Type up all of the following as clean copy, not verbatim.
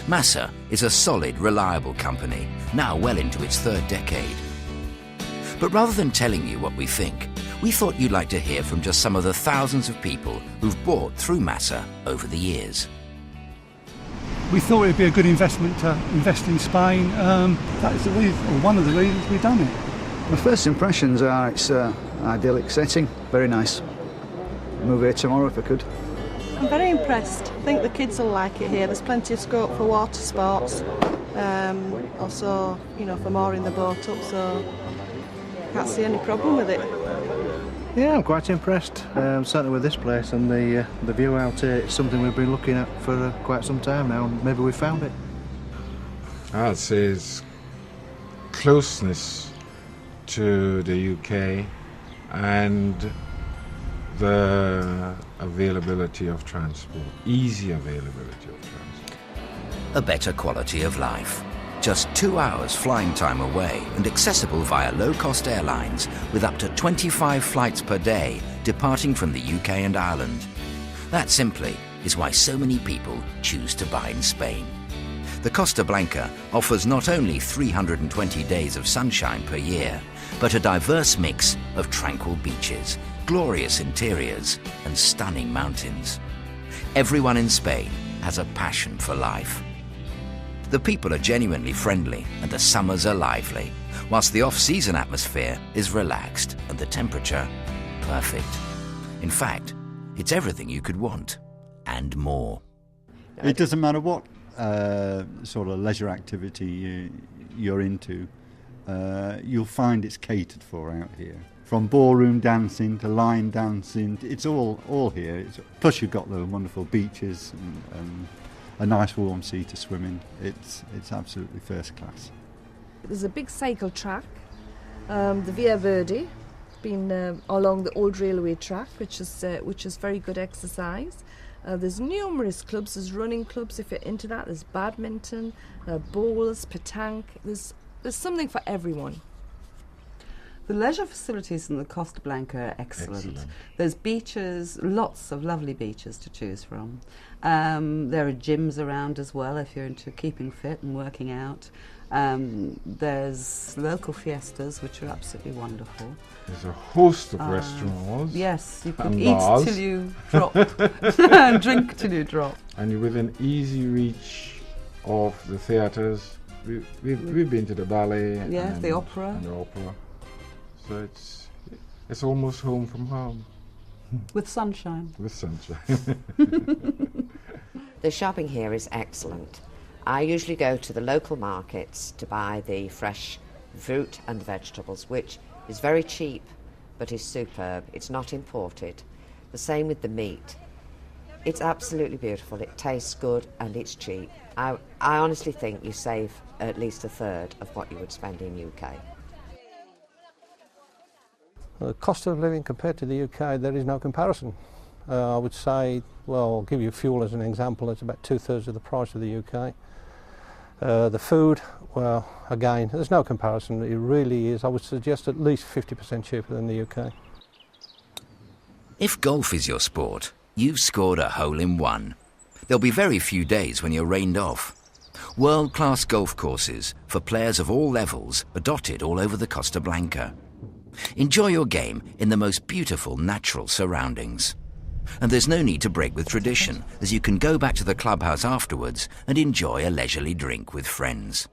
Masa is a solid, reliable company, now well into its third decade. But rather than telling you what we think, we thought you'd like to hear from just some of the thousands of people who've bought through Masa over the years. We thought it would be a good investment to invest in Spain. That is one of the reasons we've done it. My first impressions are it's an idyllic setting, very nice. Move here tomorrow if I could. I'm very impressed. I think the kids will like it here. There's plenty of scope for water sports, also, for mooring the boat up, so can't see any problem with it. Yeah, I'm quite impressed, certainly with this place, and the view out here. It's something we've been looking at for quite some time now, and maybe we found it. I'd say it's closeness to the UK and the availability of transport, easy availability of transport. A better quality of life. Just 2 hours flying time away and accessible via low-cost airlines with up to 25 flights per day departing from the UK and Ireland. That simply is why so many people choose to buy in Spain. The Costa Blanca offers not only 320 days of sunshine per year, but a diverse mix of tranquil beaches, glorious interiors and stunning mountains. Everyone in Spain has a passion for life. The people are genuinely friendly and the summers are lively, whilst the off-season atmosphere is relaxed and the temperature perfect. In fact, it's everything you could want and more. It doesn't matter what sort of leisure activity you're into, you'll find it's catered for out here. From ballroom dancing to line dancing, it's all here. Plus you've got the wonderful beaches and a nice warm sea to swim in. It's absolutely first class. There's a big cycle track, the Via Verde, been along the old railway track, which is very good exercise. There's numerous clubs. There's running clubs if you're into that. There's badminton, bowls, petanque. There's something for everyone. The leisure facilities in the Costa Blanca are excellent. There's beaches, lots of lovely beaches to choose from. There are gyms around as well if you're into keeping fit and working out. There's local fiestas, which are absolutely wonderful. There's a host of restaurants. Yes, you could and eat bars. till you drop and drink till you drop. And you're within easy reach of the theatres. We've been to the ballet and the opera. And the opera. So it's almost home from home. With sunshine. With sunshine. The shopping here is excellent. I usually go to the local markets to buy the fresh fruit and vegetables, which is very cheap but is superb. It's not imported. The same with the meat. It's absolutely beautiful. It tastes good and it's cheap. I honestly think you save at least a third of what you would spend in UK. The cost of living compared to the UK, there is no comparison. I would say, well, I'll give you fuel as an example, it's about 2/3 of the price of the UK. The food, well, again, there's no comparison. It really is, I would suggest, at least 50% cheaper than the UK. If golf is your sport, you've scored a hole in one. There'll be very few days when you're rained off. World-class golf courses for players of all levels are dotted all over the Costa Blanca. Enjoy your game in the most beautiful natural surroundings. And there's no need to break with tradition, as you can go back to the clubhouse afterwards and enjoy a leisurely drink with friends.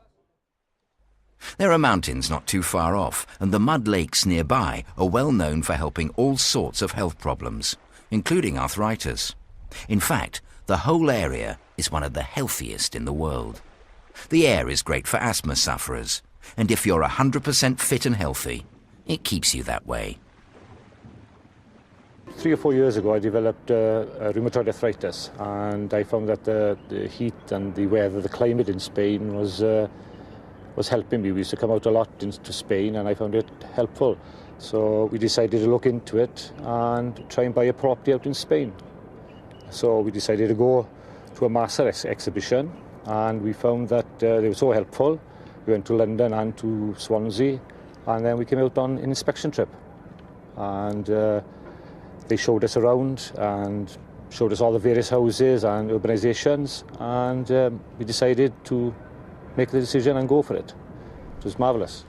There are mountains not too far off, and the mud lakes nearby are well known for helping all sorts of health problems, including arthritis. In fact, the whole area is one of the healthiest in the world. The air is great for asthma sufferers, and if you're 100% fit and healthy, it keeps you that way. 3 or 4 years ago I developed rheumatoid arthritis, and I found that the heat and the weather, the climate in Spain was helping me. We used to come out a lot into Spain and I found it helpful. So we decided to look into it and try and buy a property out in Spain. So we decided to go to a Masa exhibition, and we found that they were so helpful. We went to London and to Swansea, and then we came out on an inspection trip. And they showed us around and showed us all the various houses and urbanisations, and we decided to make the decision and go for it. It was marvellous.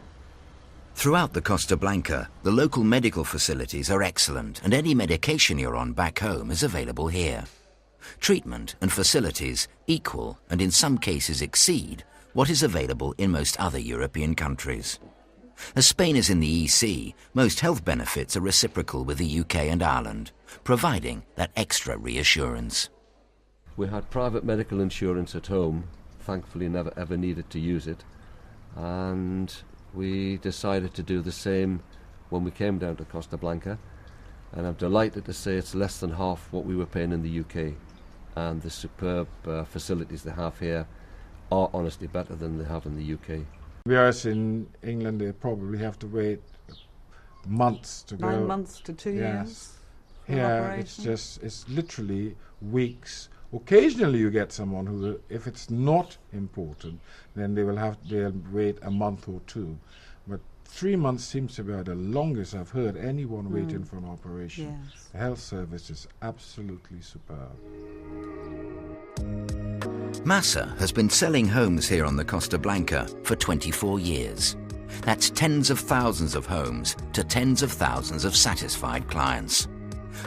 Throughout the Costa Blanca, the local medical facilities are excellent, and any medication you're on back home is available here. Treatment and facilities equal, and in some cases exceed, what is available in most other European countries. As Spain is in the EC, most health benefits are reciprocal with the UK and Ireland, providing that extra reassurance. We had private medical insurance at home, thankfully never ever needed to use it, and we decided to do the same when we came down to Costa Blanca, and I'm delighted to say it's less than half what we were paying in the UK, and the superb facilities they have here are honestly better than they have in the UK. Whereas in England they probably have to wait months to go. 9 months to 2 years. Here it's literally weeks. Occasionally you get someone who will, if it's not important, then they'll wait a month or two. But 3 months seems to be the longest I've heard anyone waiting for an operation. Yes. The health service is absolutely superb. Masa has been selling homes here on the Costa Blanca for 24 years. That's tens of thousands of homes to tens of thousands of satisfied clients.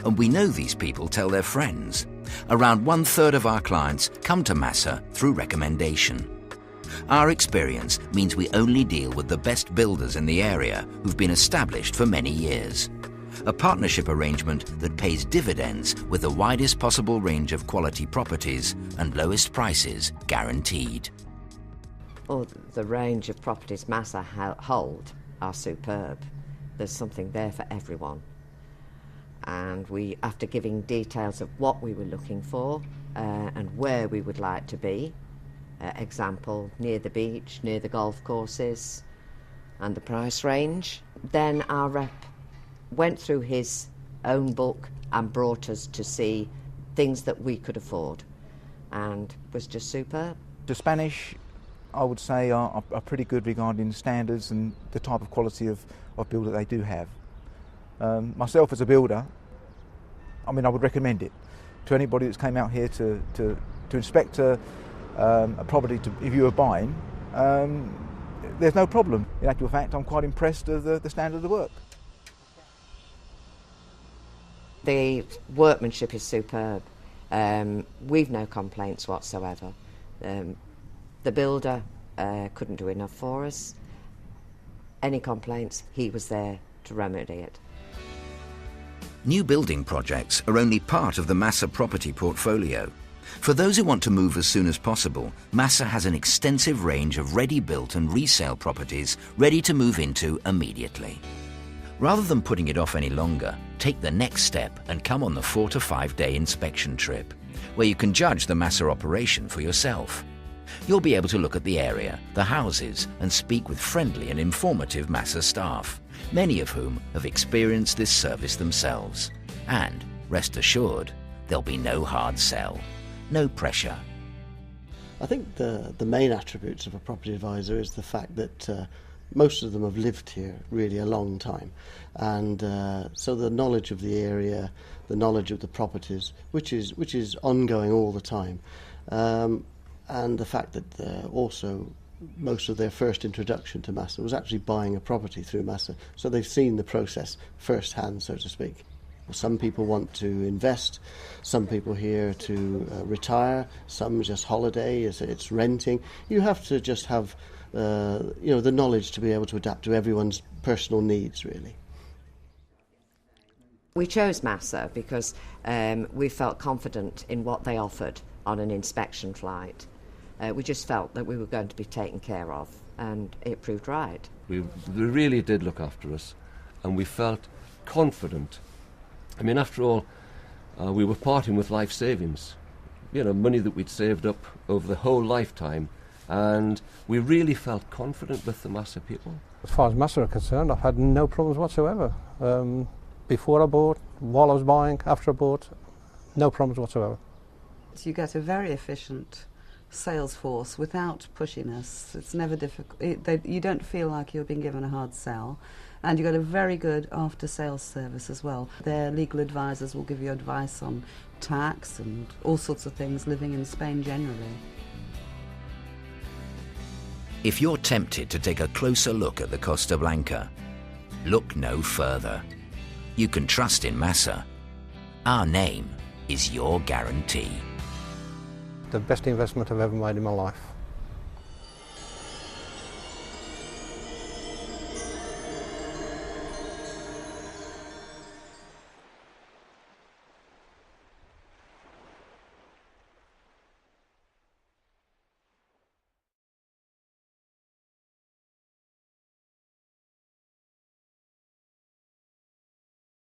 And we know these people tell their friends. Around 1/3 of our clients come to Masa through recommendation. Our experience means we only deal with the best builders in the area who've been established for many years. A partnership arrangement that pays dividends with the widest possible range of quality properties and lowest prices guaranteed. Oh, the range of properties Masa hold are superb. There's something there for everyone. And we, after giving details of what we were looking for and where we would like to be, example, near the beach, near the golf courses, and the price range, then our rep went through his own book and brought us to see things that we could afford, and was just superb. The Spanish, I would say, are pretty good regarding standards and the type of quality of builder they do have. Myself as a builder, I mean, I would recommend it to anybody that's came out here to inspect a property. If you were buying, there's no problem. In actual fact, I'm quite impressed with the standard of the work. The workmanship is superb. We've no complaints whatsoever. The builder couldn't do enough for us. Any complaints, he was there to remedy it. New building projects are only part of the Masa property portfolio. For those who want to move as soon as possible, Masa has an extensive range of ready-built and resale properties ready to move into immediately. Rather than putting it off any longer, take the next step and come on the 4 to 5 day inspection trip, where you can judge the Masa operation for yourself. You'll be able to look at the area, the houses, and speak with friendly and informative Masa staff, many of whom have experienced this service themselves. And, rest assured, there'll be no hard sell, no pressure. I think the main attributes of a property advisor is the fact that most of them have lived here really a long time, and so the knowledge of the area, the knowledge of the properties, which is ongoing all the time, and the fact that also most of their first introduction to Masa was actually buying a property through Masa, so they've seen the process firsthand, so to speak. Some people want to invest, some people here to retire, some just holiday, it's renting. You have to just have the knowledge to be able to adapt to everyone's personal needs, really. We chose Masa because we felt confident in what they offered on an inspection flight. We just felt that we were going to be taken care of, and it proved right. They really did look after us, and we felt confident. I mean, after all, we were parting with life savings, money that we'd saved up over the whole lifetime, and we really felt confident with the Masa people. As far as Masa are concerned, I've had no problems whatsoever. Before I bought, while I was buying, after I bought, no problems whatsoever. You get a very efficient sales force without pushing us. It's never difficult. You don't feel like you're being given a hard sell. And you've got a very good after-sales service as well. Their legal advisors will give you advice on tax and all sorts of things living in Spain generally. If you're tempted to take a closer look at the Costa Blanca, look no further. You can trust in Masa. Our name is your guarantee. The best investment I've ever made in my life.